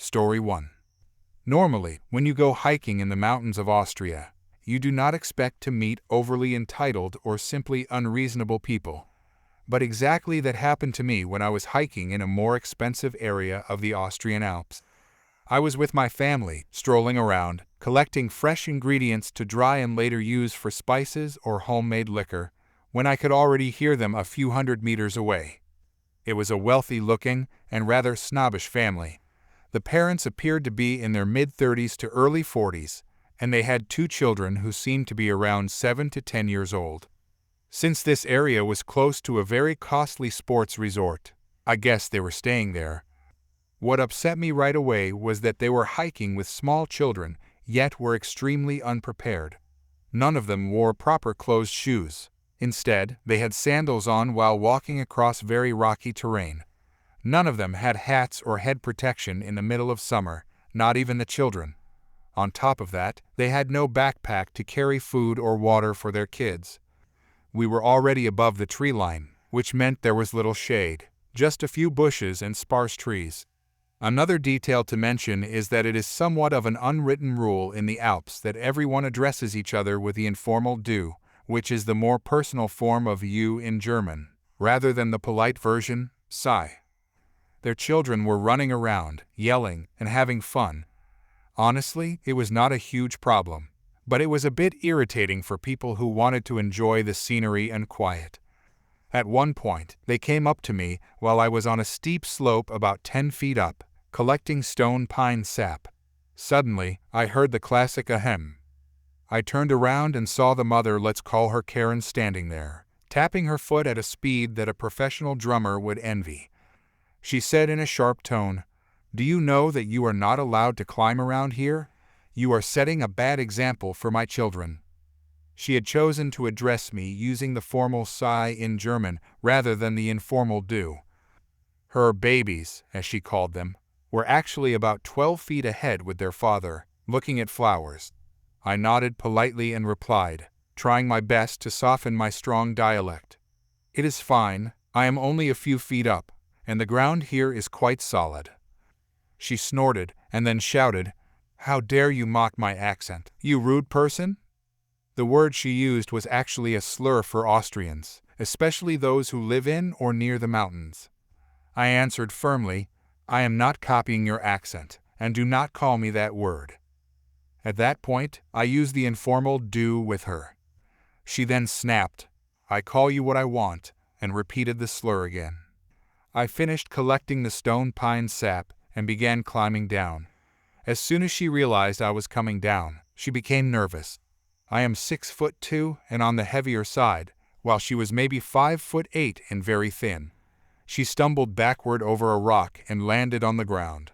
Story 1. Normally, when you go hiking in the mountains of Austria, you do not expect to meet overly entitled or simply unreasonable people. But exactly that happened to me when I was hiking in a more expensive area of the Austrian Alps. I was with my family, strolling around, collecting fresh ingredients to dry and later use for spices or homemade liquor, when I could already hear them a few hundred meters away. It was a wealthy-looking and rather snobbish family. The parents appeared to be in their mid-30s to early 40s, and they had 2 children who seemed to be around 7 to 10 years old. Since this area was close to a very costly sports resort, I guess they were staying there. What upset me right away was that they were hiking with small children, yet were extremely unprepared. None of them wore proper closed shoes. Instead, they had sandals on while walking across very rocky terrain. None of them had hats or head protection in the middle of summer, not even the children. On top of that, they had no backpack to carry food or water for their kids. We were already above the tree line, which meant there was little shade, just a few bushes and sparse trees. Another detail to mention is that it is somewhat of an unwritten rule in the Alps that everyone addresses each other with the informal du, which is the more personal form of you in German, rather than the polite version, sei. Their children were running around, yelling, and having fun. Honestly, it was not a huge problem, but it was a bit irritating for people who wanted to enjoy the scenery and quiet. At one point, they came up to me while I was on a steep slope about 10 feet up, collecting stone pine sap. Suddenly, I heard the classic ahem. I turned around and saw the mother, let's call her Karen, standing there, tapping her foot at a speed that a professional drummer would envy. She said in a sharp tone, "Do you know that you are not allowed to climb around here? You are setting a bad example for my children." She had chosen to address me using the formal sei in German rather than the informal du. Her babies, as she called them, were actually about 12 feet ahead with their father, looking at flowers. I nodded politely and replied, trying my best to soften my strong dialect. "It is fine, I am only a few feet up, and the ground here is quite solid." She snorted and then shouted, "How dare you mock my accent, you rude person?" The word she used was actually a slur for Austrians, especially those who live in or near the mountains. I answered firmly, "I am not copying your accent, and do not call me that word." At that point, I used the informal du with her. She then snapped, "I call you what I want," and repeated the slur again. I finished collecting the stone pine sap and began climbing down. As soon as she realized I was coming down, she became nervous. I am 6'2" and on the heavier side, while she was maybe 5'8" and very thin. She stumbled backward over a rock and landed on the ground.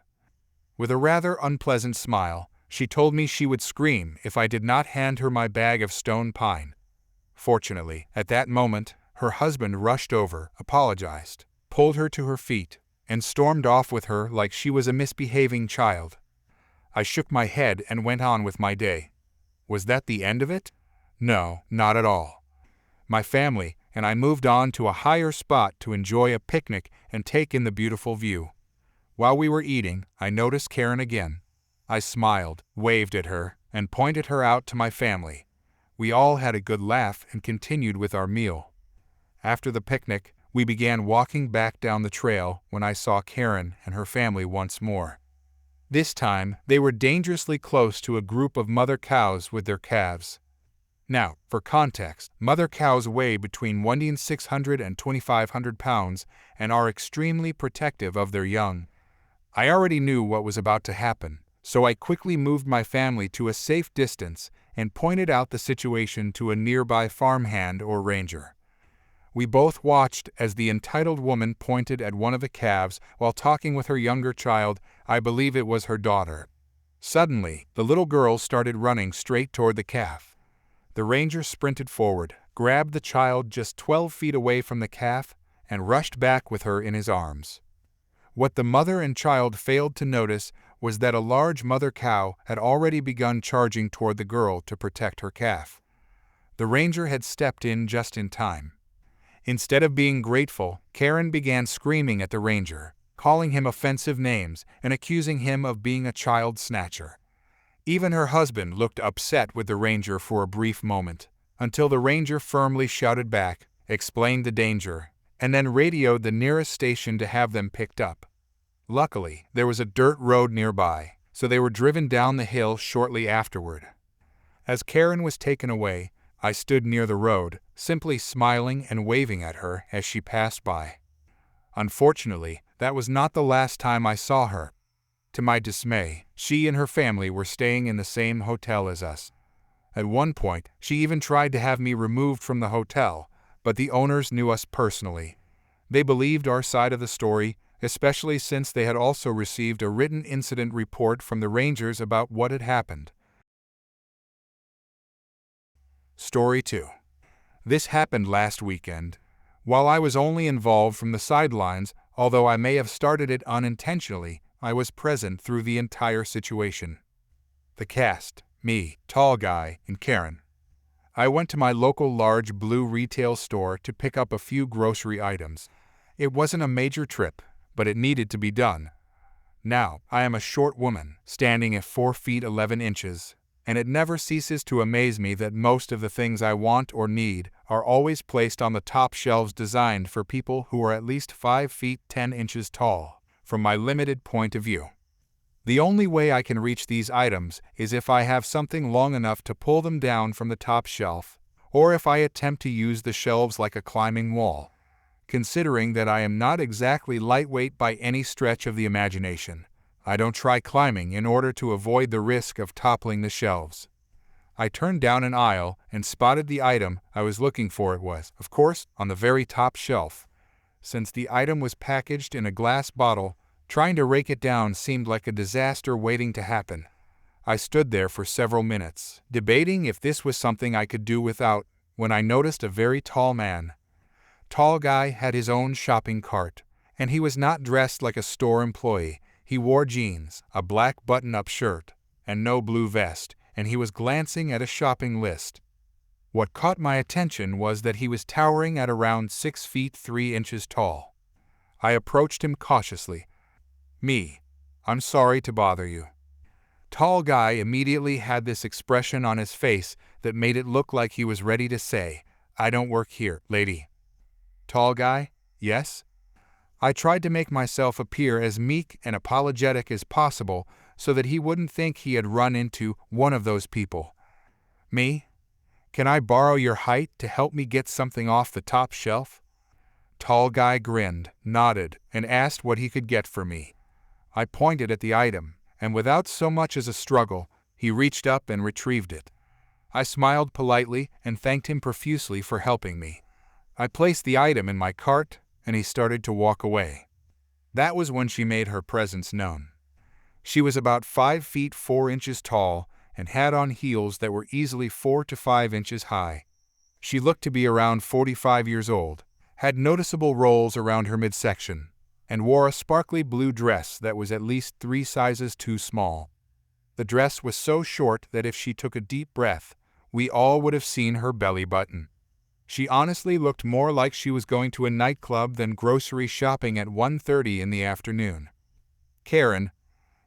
With a rather unpleasant smile, she told me she would scream if I did not hand her my bag of stone pine. Fortunately, at that moment, her husband rushed over, apologized, pulled her to her feet, and stormed off with her like she was a misbehaving child. I shook my head and went on with my day. Was that the end of it? No, not at all. My family and I moved on to a higher spot to enjoy a picnic and take in the beautiful view. While we were eating, I noticed Karen again. I smiled, waved at her, and pointed her out to my family. We all had a good laugh and continued with our meal. After the picnic, we began walking back down the trail when I saw Karen and her family once more. This time, they were dangerously close to a group of mother cows with their calves. Now, for context, mother cows weigh between 1,600 and 2,500 pounds and are extremely protective of their young. I already knew what was about to happen, so I quickly moved my family to a safe distance and pointed out the situation to a nearby farmhand or ranger. We both watched as the entitled woman pointed at one of the calves while talking with her younger child, I believe it was her daughter. Suddenly, the little girl started running straight toward the calf. The ranger sprinted forward, grabbed the child just 12 feet away from the calf, and rushed back with her in his arms. What the mother and child failed to notice was that a large mother cow had already begun charging toward the girl to protect her calf. The ranger had stepped in just in time. Instead of being grateful, Karen began screaming at the ranger, calling him offensive names and accusing him of being a child snatcher. Even her husband looked upset with the ranger for a brief moment, until the ranger firmly shouted back, explained the danger, and then radioed the nearest station to have them picked up. Luckily, there was a dirt road nearby, so they were driven down the hill shortly afterward. As Karen was taken away, I stood near the road, simply smiling and waving at her as she passed by. Unfortunately, that was not the last time I saw her. To my dismay, she and her family were staying in the same hotel as us. At one point, she even tried to have me removed from the hotel, but the owners knew us personally. They believed our side of the story, especially since they had also received a written incident report from the rangers about what had happened. Story 2. This happened last weekend. While I was only involved from the sidelines, although I may have started it unintentionally, I was present through the entire situation. The cast, me, tall guy, and Karen. I went to my local large blue retail store to pick up a few grocery items. It wasn't a major trip, but it needed to be done. Now, I am a short woman, standing at 4 feet 11 inches, and it never ceases to amaze me that most of the things I want or need are always placed on the top shelves designed for people who are at least 5 feet 10 inches tall, from my limited point of view. The only way I can reach these items is if I have something long enough to pull them down from the top shelf, or if I attempt to use the shelves like a climbing wall. Considering that I am not exactly lightweight by any stretch of the imagination, I don't try climbing in order to avoid the risk of toppling the shelves. I turned down an aisle and spotted the item I was looking for. It was, of course, on the very top shelf. Since the item was packaged in a glass bottle, trying to rake it down seemed like a disaster waiting to happen. I stood there for several minutes, debating if this was something I could do without, when I noticed a very tall man. Tall guy had his own shopping cart, and he was not dressed like a store employee. He wore jeans, a black button-up shirt, and no blue vest, and he was glancing at a shopping list. What caught my attention was that he was towering at around 6 feet 3 inches tall. I approached him cautiously. I'm sorry to bother you." Tall guy immediately had this expression on his face that made it look like he was ready to say, "I don't work here, lady." Tall guy, yes? I tried to make myself appear as meek and apologetic as possible so that he wouldn't think he had run into one of those people. "Me? Can I borrow your height to help me get something off the top shelf?" Tall guy grinned, nodded, and asked what he could get for me. I pointed at the item, and without so much as a struggle, he reached up and retrieved it. I smiled politely and thanked him profusely for helping me. I placed the item in my cart, and he started to walk away. That was when she made her presence known. She was about 5 feet 4 inches tall and had on heels that were easily 4 to 5 inches high. She looked to be around 45 years old, had noticeable rolls around her midsection, and wore a sparkly blue dress that was at least 3 sizes too small. The dress was so short that if she took a deep breath, we all would have seen her belly button. She honestly looked more like she was going to a nightclub than grocery shopping at 1:30 in the afternoon. "Karen,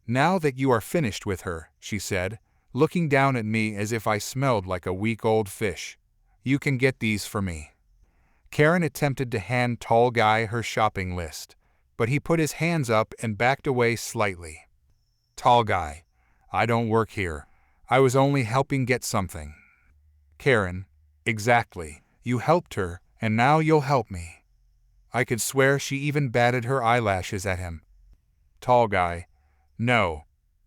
now that you are finished with her," she said, looking down at me as if I smelled like a week-old fish, "you can get these for me." Karen attempted to hand tall guy her shopping list, but he put his hands up and backed away slightly. "Tall guy, I don't work here. I was only helping get something." Karen, "Exactly. You helped her, and now you'll help me." I could swear she even batted her eyelashes at him. Tall guy, "No.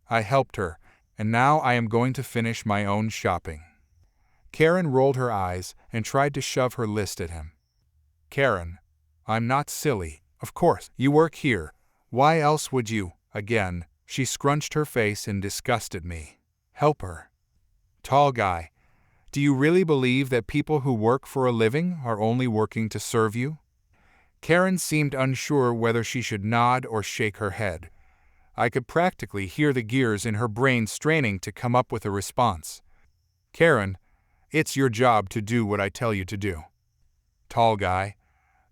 I helped her, and now I am going to finish my own shopping." Karen rolled her eyes and tried to shove her list at him. "Karen, I'm not silly. Of course, you work here. Why else would you?" Again, she scrunched her face in disgust at me. "Help her." Tall guy, "Do you really believe that people who work for a living are only working to serve you?" Karen seemed unsure whether she should nod or shake her head. I could practically hear the gears in her brain straining to come up with a response. "Karen, it's your job to do what I tell you to do." Tall guy,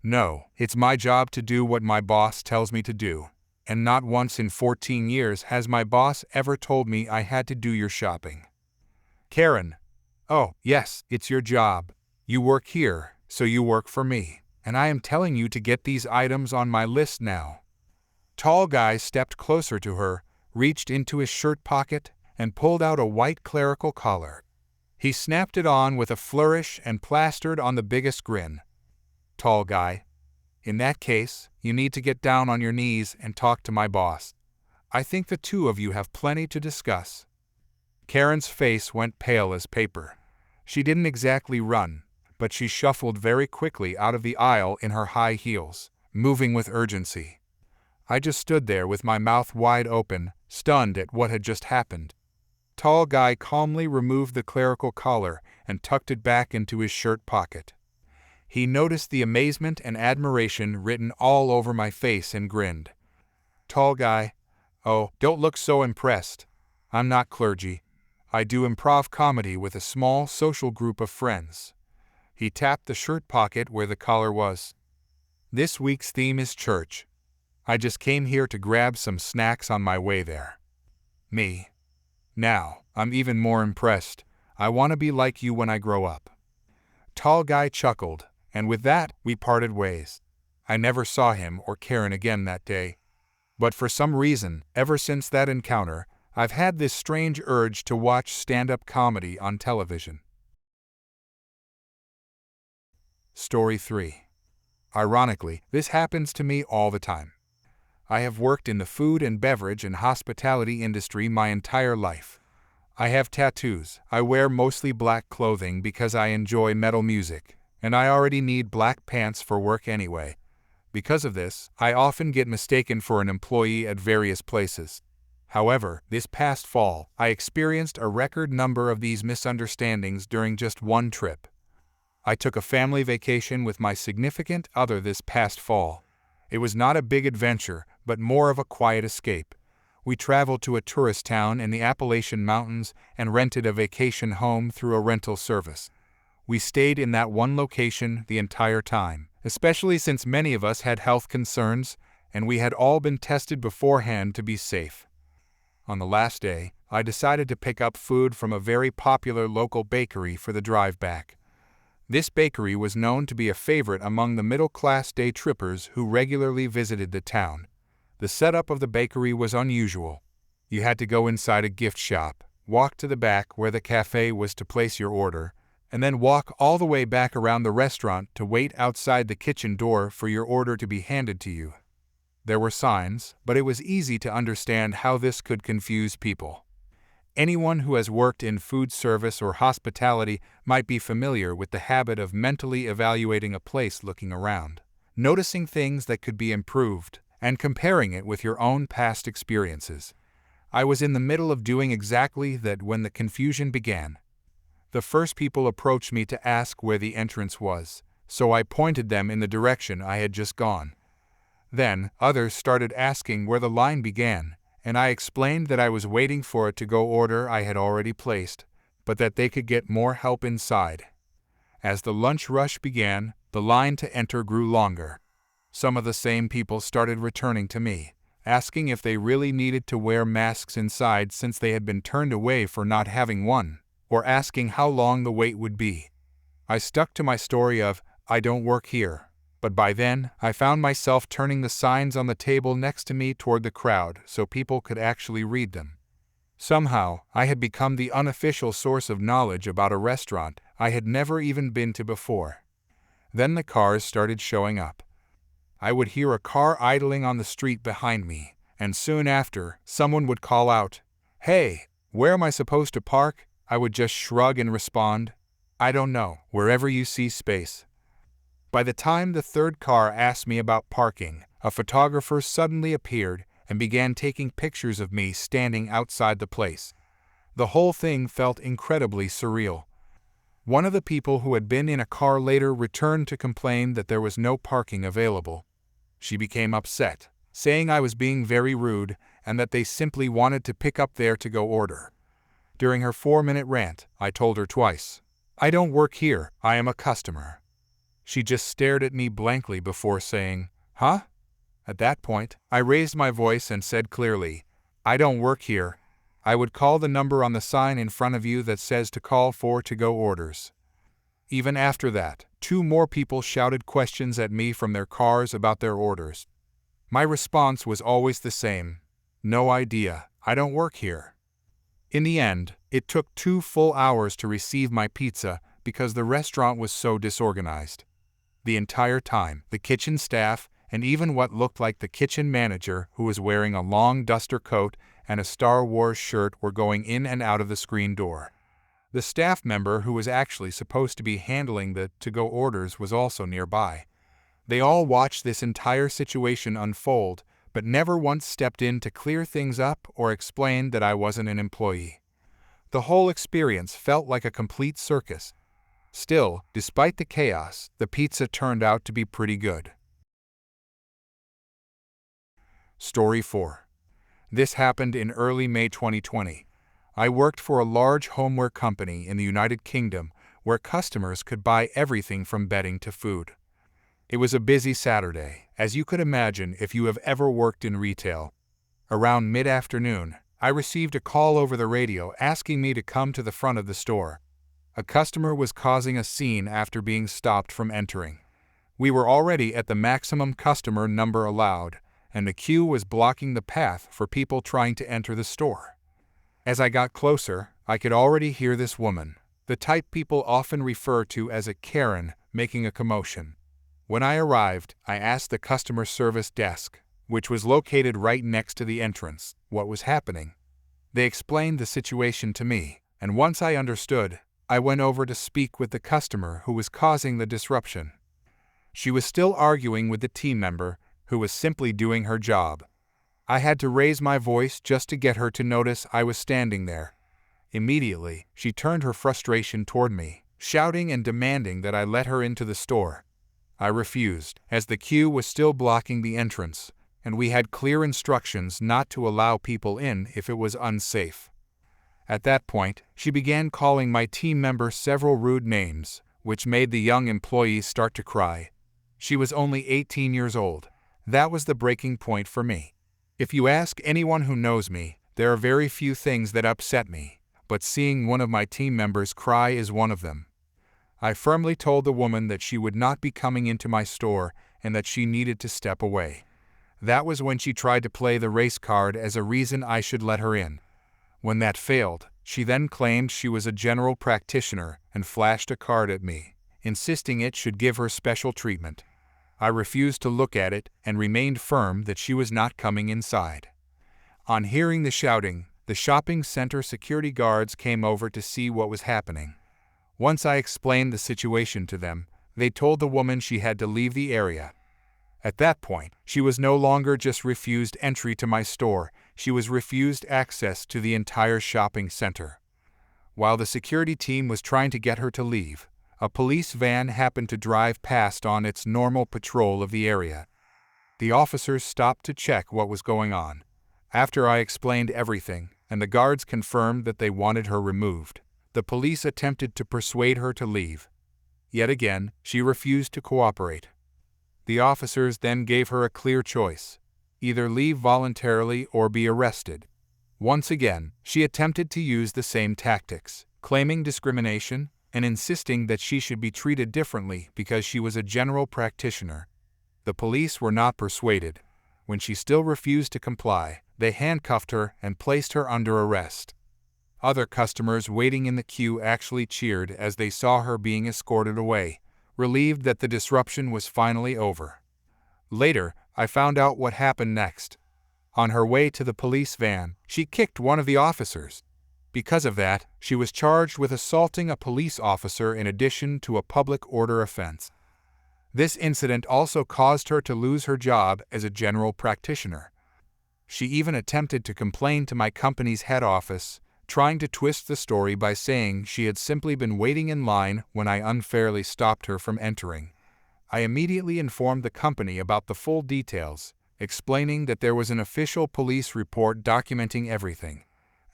"No, it's my job to do what my boss tells me to do. and not once in 14 years has my boss ever told me I had to do your shopping. Karen. Oh, yes, it's your job. You work here, so you work for me, and I am telling you to get these items on my list now. Tall guy stepped closer to her, reached into his shirt pocket, and pulled out a white clerical collar. He snapped it on with a flourish and plastered on the biggest grin. Tall guy. In that case, you need to get down on your knees and talk to my boss. I think the two of you have plenty to discuss. Karen's face went pale as paper. She didn't exactly run, but she shuffled very quickly out of the aisle in her high heels, moving with urgency. I just stood there with my mouth wide open, stunned at what had just happened. Tall guy calmly removed the clerical collar and tucked it back into his shirt pocket. He noticed the amazement and admiration written all over my face and grinned. Tall guy. Oh, don't look so impressed. I'm not clergy. I do improv comedy with a small social group of friends. He tapped the shirt pocket where the collar was. This week's theme is church. I just came here to grab some snacks on my way there. Me. Now, I'm even more impressed. I want to be like you when I grow up. Tall guy chuckled, and with that, we parted ways. I never saw him or Karen again that day. But for some reason, ever since that encounter, I've had this strange urge to watch stand-up comedy on television. Story 3. Ironically, this happens to me all the time. I have worked in the food and beverage and hospitality industry my entire life. I have tattoos. I wear mostly black clothing because I enjoy metal music, and I already need black pants for work anyway. Because of this, I often get mistaken for an employee at various places. However, this past fall, I experienced a record number of these misunderstandings during just one trip. I took a family vacation with my significant other this past fall. It was not a big adventure, but more of a quiet escape. We traveled to a tourist town in the Appalachian Mountains and rented a vacation home through a rental service. We stayed in that one location the entire time, especially since many of us had health concerns, and we had all been tested beforehand to be safe. On the last day, I decided to pick up food from a very popular local bakery for the drive back. This bakery was known to be a favorite among the middle-class day trippers who regularly visited the town. The setup of the bakery was unusual. You had to go inside a gift shop, walk to the back where the cafe was to place your order, and then walk all the way back around the restaurant to wait outside the kitchen door for your order to be handed to you. There were signs, but it was easy to understand how this could confuse people. Anyone who has worked in food service or hospitality might be familiar with the habit of mentally evaluating a place looking around, noticing things that could be improved, and comparing it with your own past experiences. I was in the middle of doing exactly that when the confusion began. The first people approached me to ask where the entrance was, so I pointed them in the direction I had just gone. Then, others started asking where the line began, and I explained that I was waiting for a to-go order I had already placed, but that they could get more help inside. As the lunch rush began, the line to enter grew longer. Some of the same people started returning to me, asking if they really needed to wear masks inside since they had been turned away for not having one, or asking how long the wait would be. I stuck to my story of, "I don't work here," but by then, I found myself turning the signs on the table next to me toward the crowd so people could actually read them. Somehow, I had become the unofficial source of knowledge about a restaurant I had never even been to before. Then the cars started showing up. I would hear a car idling on the street behind me, and soon after, someone would call out, "Hey, where am I supposed to park?" I would just shrug and respond, "I don't know, wherever you see space." By the time the third car asked me about parking, a photographer suddenly appeared and began taking pictures of me standing outside the place. The whole thing felt incredibly surreal. One of the people who had been in a car later returned to complain that there was no parking available. She became upset, saying I was being very rude and that they simply wanted to pick up their to-go order. During her 4-minute rant, I told her twice, "I don't work here, I am a customer." She just stared at me blankly before saying, "Huh?" At that point, I raised my voice and said clearly, "I don't work here. I would call the number on the sign in front of you that says to call for to-go orders." Even after that, 2 more people shouted questions at me from their cars about their orders. My response was always the same: "No idea, I don't work here." In the end, it took 2 full hours to receive my pizza because the restaurant was so disorganized. The entire time, the kitchen staff, and even what looked like the kitchen manager, who was wearing a long duster coat and a Star Wars shirt, were going in and out of the screen door. The staff member who was actually supposed to be handling the to-go orders was also nearby. They all watched this entire situation unfold, but never once stepped in to clear things up or explain that I wasn't an employee. The whole experience felt like a complete circus. Still, despite the chaos, the pizza turned out to be pretty good. Story 4. This happened in early May 2020. I worked for a large homeware company in the United Kingdom where customers could buy everything from bedding to food. It was a busy Saturday, as you could imagine if you have ever worked in retail. Around mid-afternoon, I received a call over the radio asking me to come to the front of the store. A customer was causing a scene after being stopped from entering. We were already at the maximum customer number allowed, and the queue was blocking the path for people trying to enter the store. As I got closer, I could already hear this woman, the type people often refer to as a Karen, making a commotion. When I arrived, I asked the customer service desk, which was located right next to the entrance, what was happening. They explained the situation to me, and once I understood, I went over to speak with the customer who was causing the disruption. She was still arguing with the team member, who was simply doing her job. I had to raise my voice just to get her to notice I was standing there. Immediately, she turned her frustration toward me, shouting and demanding that I let her into the store. I refused, as the queue was still blocking the entrance, and we had clear instructions not to allow people in if it was unsafe. At that point, she began calling my team member several rude names, which made the young employee start to cry. She was only 18 years old. That was the breaking point for me. If you ask anyone who knows me, there are very few things that upset me, but seeing one of my team members cry is one of them. I firmly told the woman that she would not be coming into my store and that she needed to step away. That was when she tried to play the race card as a reason I should let her in. When that failed, she then claimed she was a general practitioner and flashed a card at me, insisting it should give her special treatment. I refused to look at it and remained firm that she was not coming inside. On hearing the shouting, the shopping center security guards came over to see what was happening. Once I explained the situation to them, they told the woman she had to leave the area. At that point, she was no longer just refused entry to my store, she was refused access to the entire shopping center. While the security team was trying to get her to leave, a police van happened to drive past on its normal patrol of the area. The officers stopped to check what was going on. After I explained everything, and the guards confirmed that they wanted her removed, the police attempted to persuade her to leave. Yet again, she refused to cooperate. The officers then gave her a clear choice: either leave voluntarily or be arrested. Once again, she attempted to use the same tactics, claiming discrimination and insisting that she should be treated differently because she was a general practitioner. The police were not persuaded. When she still refused to comply, they handcuffed her and placed her under arrest. Other customers waiting in the queue actually cheered as they saw her being escorted away, relieved that the disruption was finally over. Later, I found out what happened next. On her way to the police van, she kicked one of the officers. Because of that, she was charged with assaulting a police officer in addition to a public order offense. This incident also caused her to lose her job as a general practitioner. She even attempted to complain to my company's head office, trying to twist the story by saying she had simply been waiting in line when I unfairly stopped her from entering. I immediately informed the company about the full details, explaining that there was an official police report documenting everything.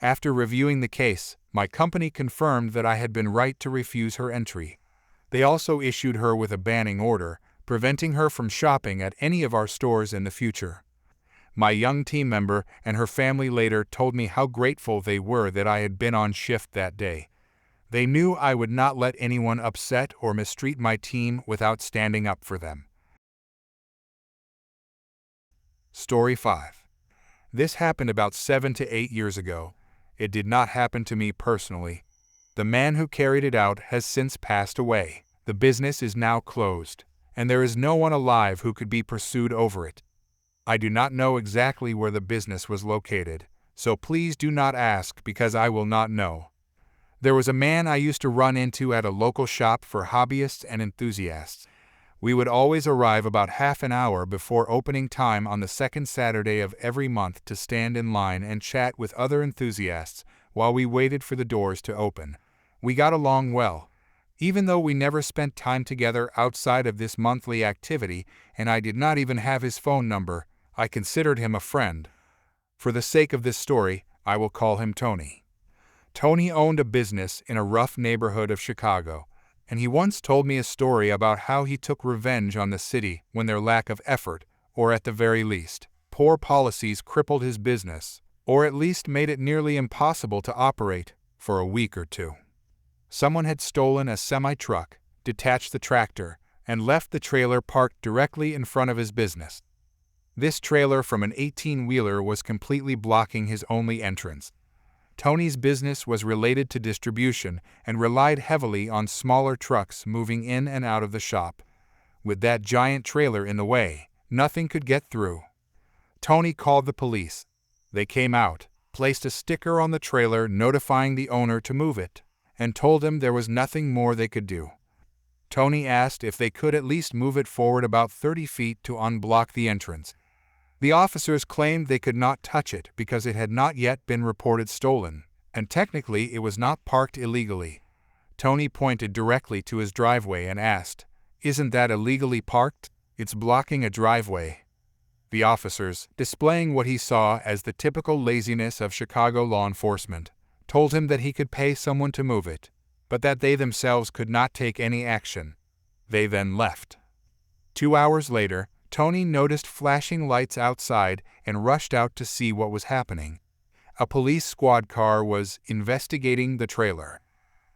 After reviewing the case, my company confirmed that I had been right to refuse her entry. They also issued her with a banning order, preventing her from shopping at any of our stores in the future. My young team member and her family later told me how grateful they were that I had been on shift that day. They knew I would not let anyone upset or mistreat my team without standing up for them. Story 5. This happened about 7 to 8 years ago. It did not happen to me personally. The man who carried it out has since passed away. The business is now closed, and there is no one alive who could be pursued over it. I do not know exactly where the business was located, so please do not ask because I will not know. There was a man I used to run into at a local shop for hobbyists and enthusiasts. We would always arrive about half an hour before opening time on the second Saturday of every month to stand in line and chat with other enthusiasts while we waited for the doors to open. We got along well. Even though we never spent time together outside of this monthly activity, and I did not even have his phone number, I considered him a friend. For the sake of this story, I will call him Tony. Tony owned a business in a rough neighborhood of Chicago, and he once told me a story about how he took revenge on the city when their lack of effort, or at the very least, poor policies crippled his business, or at least made it nearly impossible to operate for a week or two. Someone had stolen a semi-truck, detached the tractor, and left the trailer parked directly in front of his business. This trailer from an 18-wheeler was completely blocking his only entrance. Tony's business was related to distribution and relied heavily on smaller trucks moving in and out of the shop. With that giant trailer in the way, nothing could get through. Tony called the police. They came out, placed a sticker on the trailer notifying the owner to move it, and told him there was nothing more they could do. Tony asked if they could at least move it forward about 30 feet to unblock the entrance. The officers claimed they could not touch it because it had not yet been reported stolen, and technically it was not parked illegally. Tony pointed directly to his driveway and asked, "Isn't that illegally parked? It's blocking a driveway." The officers, displaying what he saw as the typical laziness of Chicago law enforcement, told him that he could pay someone to move it, but that they themselves could not take any action. They then left. 2 hours later, Tony noticed flashing lights outside and rushed out to see what was happening. A police squad car was investigating the trailer.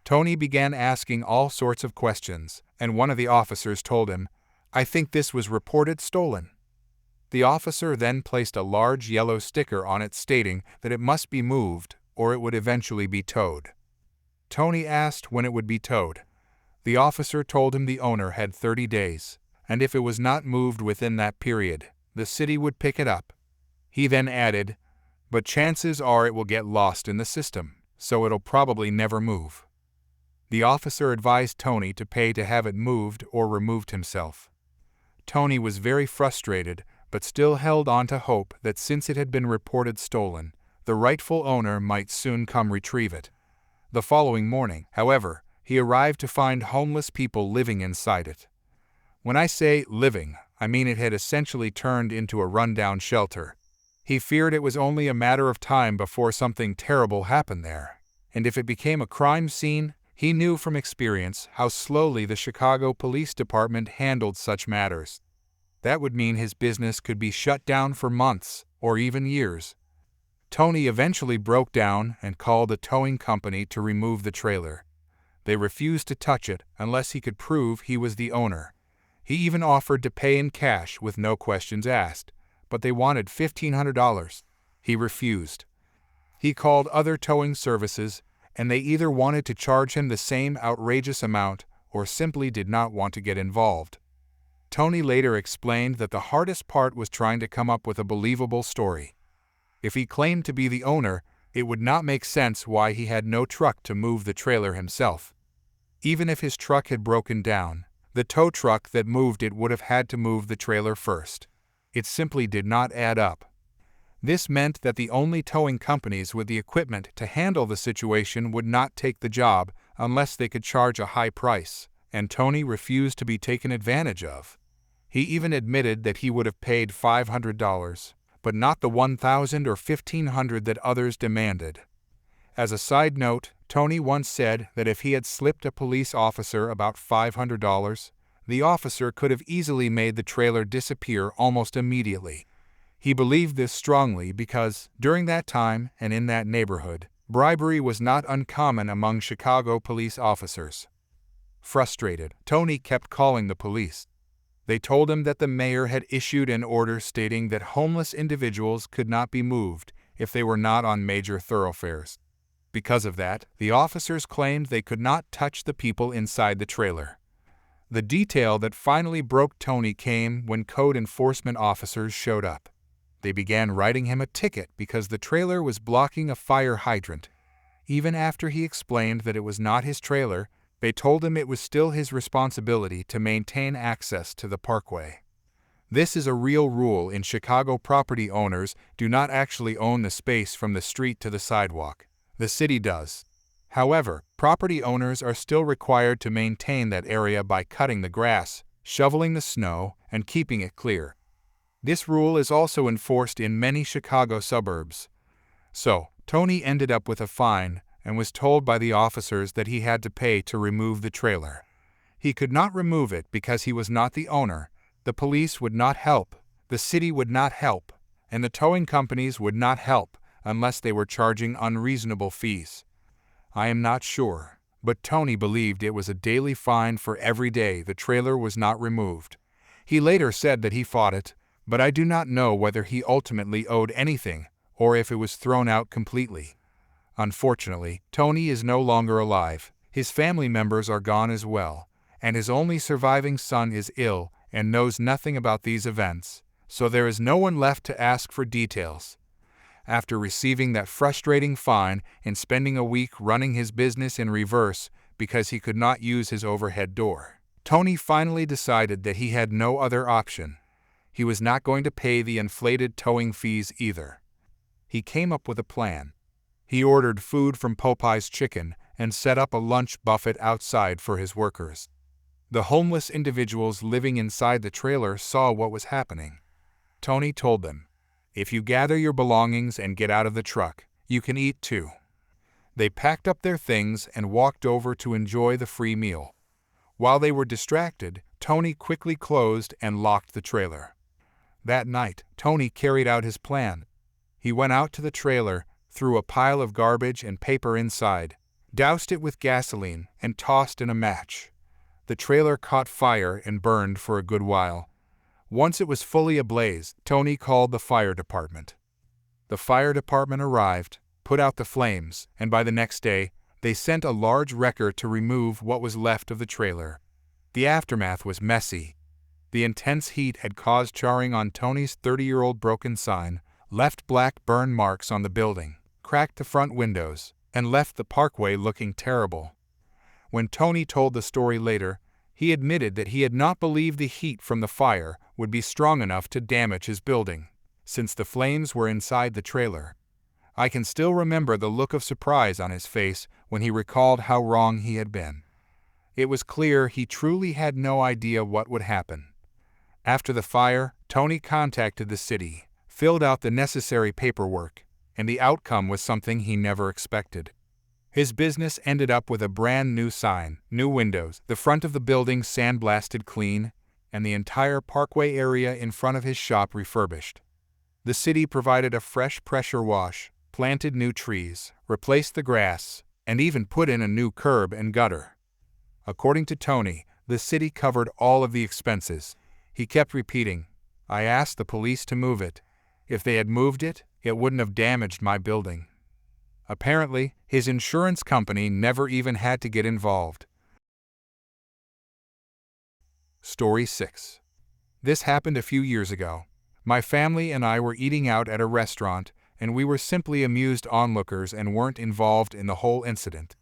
Tony began asking all sorts of questions, and one of the officers told him, "I think this was reported stolen." The officer then placed a large yellow sticker on it stating that it must be moved or it would eventually be towed. Tony asked when it would be towed. The officer told him the owner had 30 days. And if it was not moved within that period, the city would pick it up. He then added, "But chances are it will get lost in the system, so it'll probably never move." The officer advised Tony to pay to have it moved or removed himself. Tony was very frustrated, but still held on to hope that since it had been reported stolen, the rightful owner might soon come retrieve it. The following morning, however, he arrived to find homeless people living inside it. When I say living, I mean it had essentially turned into a rundown shelter. He feared it was only a matter of time before something terrible happened there, and if it became a crime scene, he knew from experience how slowly the Chicago Police Department handled such matters. That would mean his business could be shut down for months or even years. Tony eventually broke down and called a towing company to remove the trailer. They refused to touch it unless he could prove he was the owner. He even offered to pay in cash with no questions asked, but they wanted $1,500. He refused. He called other towing services, and they either wanted to charge him the same outrageous amount or simply did not want to get involved. Tony later explained that the hardest part was trying to come up with a believable story. If he claimed to be the owner, it would not make sense why he had no truck to move the trailer himself. Even if his truck had broken down, the tow truck that moved it would have had to move the trailer first. It simply did not add up. This meant that the only towing companies with the equipment to handle the situation would not take the job unless they could charge a high price, and Tony refused to be taken advantage of. He even admitted that he would have paid $500, but not the $1,000 or $1,500 that others demanded. As a side note, Tony once said that if he had slipped a police officer about $500, The officer could have easily made the trailer disappear almost immediately. He believed this strongly because, during that time and in that neighborhood, bribery was not uncommon among Chicago police officers. Frustrated, Tony kept calling the police. They told him that the mayor had issued an order stating that homeless individuals could not be moved if they were not on major thoroughfares. Because of that, the officers claimed they could not touch the people inside the trailer. The detail that finally broke Tony came when code enforcement officers showed up. They began writing him a ticket because the trailer was blocking a fire hydrant. Even after he explained that it was not his trailer, they told him it was still his responsibility to maintain access to the parkway. This is a real rule in Chicago. Property owners do not actually own the space from the street to the sidewalk. The city does. However, property owners are still required to maintain that area by cutting the grass, shoveling the snow, and keeping it clear. This rule is also enforced in many Chicago suburbs. So, Tony ended up with a fine and was told by the officers that he had to pay to remove the trailer. He could not remove it because he was not the owner. The police would not help, the city would not help, and the towing companies would not help unless they were charging unreasonable fees. I am not sure, but Tony believed it was a daily fine for every day the trailer was not removed. He later said that he fought it, but I do not know whether he ultimately owed anything or if it was thrown out completely. Unfortunately, Tony is no longer alive. His family members are gone as well, and his only surviving son is ill and knows nothing about these events, so there is no one left to ask for details. After receiving that frustrating fine and spending a week running his business in reverse because he could not use his overhead door, Tony finally decided that he had no other option. He was not going to pay the inflated towing fees either. He came up with a plan. He ordered food from Popeye's Chicken and set up a lunch buffet outside for his workers. The homeless individuals living inside the trailer saw what was happening. Tony told them, "If you gather your belongings and get out of the truck, you can eat too." They packed up their things and walked over to enjoy the free meal. While they were distracted, Tony quickly closed and locked the trailer. That night, Tony carried out his plan. He went out to the trailer, threw a pile of garbage and paper inside, doused it with gasoline, and tossed in a match. The trailer caught fire and burned for a good while. Once it was fully ablaze, Tony called the fire department. The fire department arrived, put out the flames, and by the next day, they sent a large wrecker to remove what was left of the trailer. The aftermath was messy. The intense heat had caused charring on Tony's 30-year-old broken sign, left black burn marks on the building, cracked the front windows, and left the parkway looking terrible. When Tony told the story later, he admitted that he had not believed the heat from the fire would be strong enough to damage his building, since the flames were inside the trailer. I can still remember the look of surprise on his face when he recalled how wrong he had been. It was clear he truly had no idea what would happen. After the fire, Tony contacted the city, filled out the necessary paperwork, and the outcome was something he never expected. His business ended up with a brand new sign, new windows, the front of the building sandblasted clean, and the entire parkway area in front of his shop refurbished. The city provided a fresh pressure wash, planted new trees, replaced the grass, and even put in a new curb and gutter. According to Tony, the city covered all of the expenses. He kept repeating, "I asked the police to move it. If they had moved it, it wouldn't have damaged my building." Apparently, his insurance company never even had to get involved. Story 6. This happened a few years ago. My family and I were eating out at a restaurant, and we were simply amused onlookers and weren't involved in the whole incident.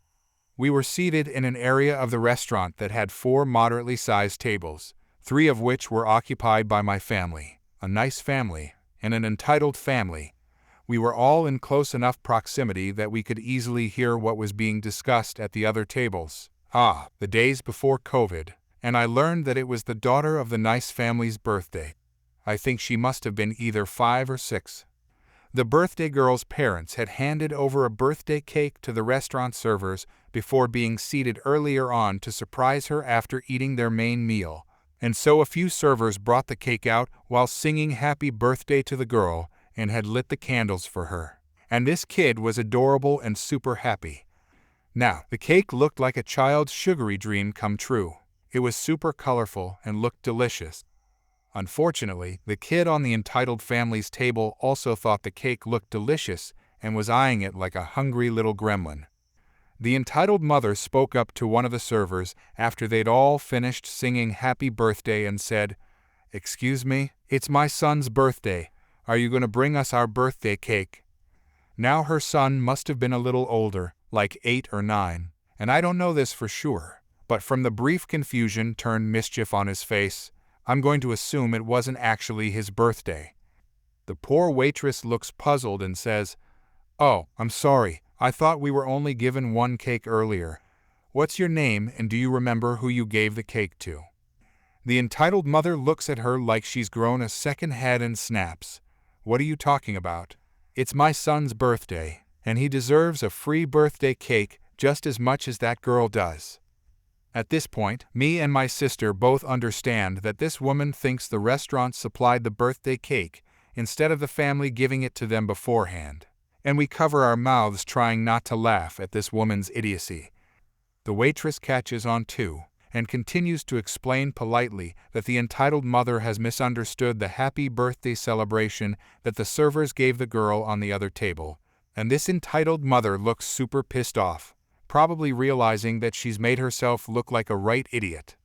We were seated in an area of the restaurant that had 4 moderately sized tables, 3 of which were occupied by my family, a nice family, and an entitled family. We were all in close enough proximity that we could easily hear what was being discussed at the other tables. The days before COVID, and I learned that it was the daughter of the nice family's birthday. I think she must have been either 5 or 6. The birthday girl's parents had handed over a birthday cake to the restaurant servers before being seated earlier on to surprise her after eating their main meal, And so a few servers brought the cake out while singing happy birthday to the girl and had lit the candles for her. And this kid was adorable and super happy. Now, the cake looked like a child's sugary dream come true. It was super colorful and looked delicious. Unfortunately, the kid on the entitled family's table also thought the cake looked delicious and was eyeing it like a hungry little gremlin. The entitled mother spoke up to one of the servers after they'd all finished singing happy birthday and said, "Excuse me, it's my son's birthday. Are you going to bring us our birthday cake?" Now her son must have been a little older, like 8 or 9, and I don't know this for sure, but from the brief confusion turned mischief on his face, I'm going to assume it wasn't actually his birthday. The poor waitress looks puzzled and says, "Oh, I'm sorry. I thought we were only given one cake earlier. What's your name and do you remember who you gave the cake to?" The entitled mother looks at her like she's grown a second head and snaps. "What are you talking about? It's my son's birthday, and he deserves a free birthday cake just as much as that girl does." At this point, me and my sister both understand that this woman thinks the restaurant supplied the birthday cake instead of the family giving it to them beforehand, and we cover our mouths trying not to laugh at this woman's idiocy. The waitress catches on too, and continues to explain politely that the entitled mother has misunderstood the happy birthday celebration that the servers gave the girl on the other table, and this entitled mother looks super pissed off, probably realizing that she's made herself look like a right idiot.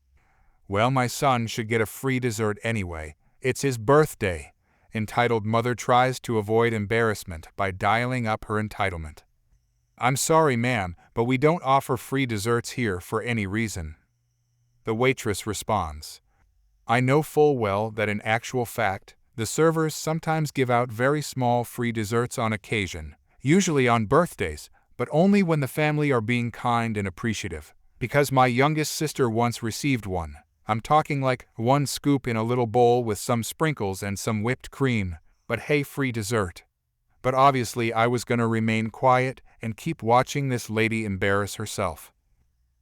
"Well, my son should get a free dessert anyway. It's his birthday." Entitled mother tries to avoid embarrassment by dialing up her entitlement. "I'm sorry, ma'am, but we don't offer free desserts here for any reason." The waitress responds, "I know full well that in actual fact, the servers sometimes give out very small free desserts on occasion, usually on birthdays, but only when the family are being kind and appreciative, because my youngest sister once received one. I'm talking like one scoop in a little bowl with some sprinkles and some whipped cream, but hey, free dessert." But obviously I was gonna remain quiet and keep watching this lady embarrass herself.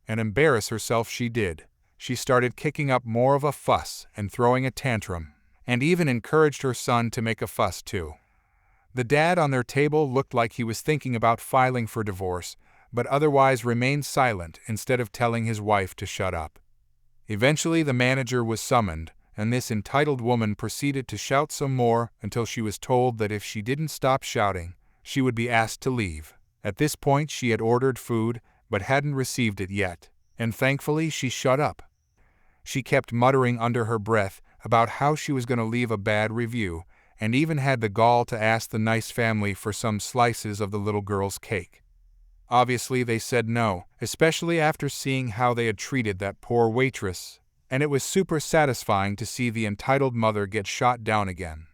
And embarrass herself she did. She started kicking up more of a fuss and throwing a tantrum, and even encouraged her son to make a fuss too. The dad on their table looked like he was thinking about filing for divorce, but otherwise remained silent instead of telling his wife to shut up. Eventually the manager was summoned, and this entitled woman proceeded to shout some more until she was told that if she didn't stop shouting, she would be asked to leave. At this point she had ordered food, but hadn't received it yet, and thankfully she shut up. She kept muttering under her breath about how she was going to leave a bad review, and even had the gall to ask the nice family for some slices of the little girl's cake. Obviously they said no, especially after seeing how they had treated that poor waitress, and it was super satisfying to see the entitled mother get shot down again.